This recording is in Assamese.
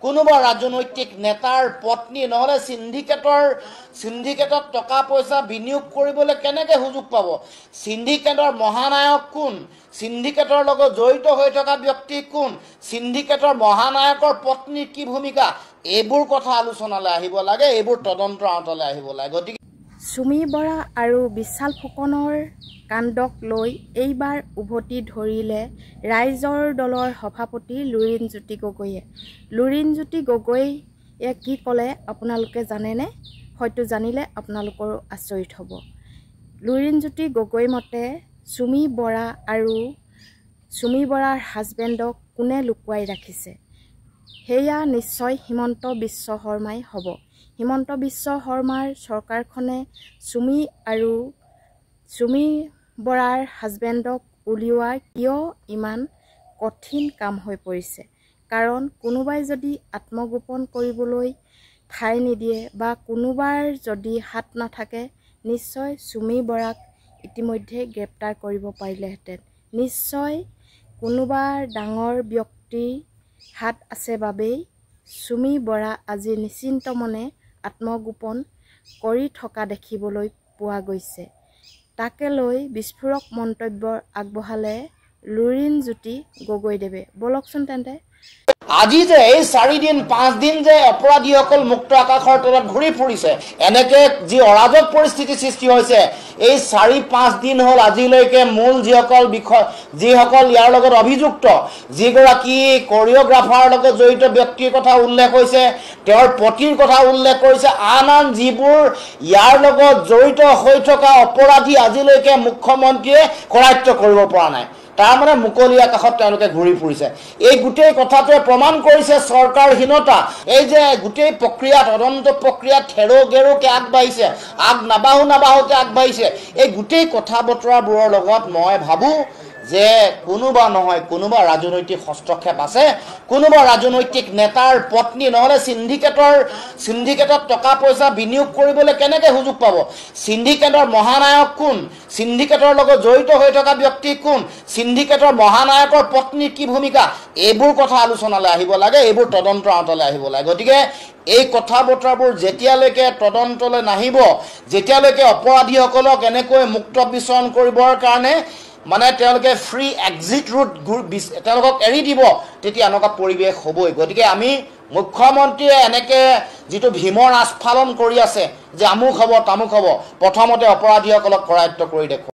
কোনোবা ৰাজনৈতিক নেতাৰ পত্নী নহলে সিন্ডিকেটত টকা পইচা বিনিয়োগ কৰিবলৈ কেনেকৈ সুযোগ পাব? সিন্ডিকেটৰ মহানায়ক কোন? সিন্ডিকেটৰ লগত জড়িত হৈ থকা ব্যক্তি কোন? সিন্ডিকেটৰ মহানায়কৰ পত্নীৰ কি ভূমিকা? এইবোৰ কথা আলোচনালৈ আহিব লাগে, এইবোৰ তদন্তৰ আওতালৈ আহিব লাগে। গতিকে সুমি বৰা আৰু বিশাল ফুকনৰ কাণ্ডক লৈ এইবাৰ উভতি ধৰিলে ৰাইজৰ দলৰ সভাপতি লুৰিণজ্যোতি গগৈয়ে। লুৰিণজ্যোতি গগৈয়ে কি ক'লে আপোনালোকে জানেনে? হয়তো জানিলে আপোনালোকৰো আচৰিত হ'ব। লুৰিণজ্যোতি গগৈ মতে সুমি বৰা আৰু সুমি বৰাৰ হাজবেণ্ডক কোনে লুকুৱাই ৰাখিছে? সেয়া নিশ্চয় হিমন্ত বিশ্ব শৰ্মাই হ'ব। হিমন্ত বিশ্ব শৰ্মাৰ চৰকাৰখনে সুমি আৰু সুমি বৰাৰ হাজবেণ্ডক উলিওৱা কিয় ইমান কঠিন কাম হৈ পৰিছে? কাৰণ কোনোবাই যদি আত্মগোপন কৰিবলৈ ঠাই নিদিয়ে বা কোনোবাৰ যদি হাত নাথাকে, নিশ্চয় সুমি বৰাক ইতিমধ্যে গ্ৰেপ্তাৰ কৰিব পাৰিলেহেঁতেন। নিশ্চয় কোনোবা ডাঙৰ ব্যক্তিৰ হাত আছে বাবেই সুমি বৰা আজি নিশ্চিন্ত মনে আত্মগোপন কৰি থকা দেখিবলৈ পোৱা গৈছে। তাকে লৈ বিস্ফোৰক মন্তব্য আগবঢ়ালে লুৰিণজ্যোতি গগৈদেৱে। বলকচোন তেন্তে। আজি যে এই 4 দিন 5 দিন যে অপৰাধীসকল মুক্ত আকাশৰ তলত ঘূৰি ফুৰিছে, এনেকে যি অৰাজক পৰিস্থিতি সৃষ্টি হৈছে, এই 4-5 দিন হ'ল আজিলৈকে মূল যিসকল ইয়াৰ লগত অভিযুক্ত, যিগৰাকী কৰিঅ'গ্ৰাফাৰ লগত জড়িত ব্যক্তিৰ কথা উল্লেখ হৈছে, তেওঁৰ পতিৰ কথা উল্লেখ কৰিছে, আন যিবোৰ ইয়াৰ লগত জড়িত হৈ থকা অপৰাধী আজিলৈকে মুখ্যমন্ত্ৰীয়ে কৰায়ত্ব কৰিব পৰা নাই। তাৰ মানে মুকলি আকাশত তেওঁলোকে ঘূৰি ফুৰিছে। এই গোটেই কথাটোৱে প্ৰমাণ কৰিছে চৰকাৰহীনতা। এই যে গোটেই প্ৰক্ৰিয়া, তদন্ত প্ৰক্ৰিয়া থেৰো গেৰোকে আগবাঢ়িছে, নাবাহোতে আগবাঢ়িছে। এই গোটেই কথা বতৰাবোৰৰ লগত মই ভাবোঁ যে কোনোবা নহয় কোনোবা ৰাজনৈতিক হস্তক্ষেপ আছে। কোনোবা ৰাজনৈতিক নেতাৰ পত্নী নহলে সিন্ডিকেটত টকা পইচা বিনিয়োগ কৰিবলৈ কেনেকৈ সুযোগ পাব? সিন্ডিকেটৰ মহানায়ক কোন? সিন্ডিকেটৰ লগত জড়িত হৈ থকা ব্যক্তি কোন? সিন্ডিকেটৰ মহানায়কৰ পত্নীৰ কি ভূমিকা? এইবোৰ কথা আলোচনালৈ আহিব লাগে, এইবোৰ তদন্তৰ আওতালৈ আহিব লাগে। গতিকে এই কথা বতৰাবোৰ যেতিয়ালৈকে তদন্তলৈ নাহিব, যেতিয়ালৈকে অপৰাধীসকলক এনেকৈ মুক্ত বিচৰণ কৰিবৰ কাৰণে মানে তেওঁলোকে ফ্ৰী এক্সিট ৰুট তেওঁলোকক এৰি দিব, তেতিয়া এনেকুৱা পৰিৱেশ হ'বই। গতিকে আমি মুখ্যমন্ত্ৰীয়ে এনেকৈ যিটো ভীমৰ আস্ফালন কৰি আছে যে আমুক হ'ব তামুক হ'ব, প্ৰথমতে অপৰাধীসকলক কৰায়ত্ব কৰি দেখুৱাওক।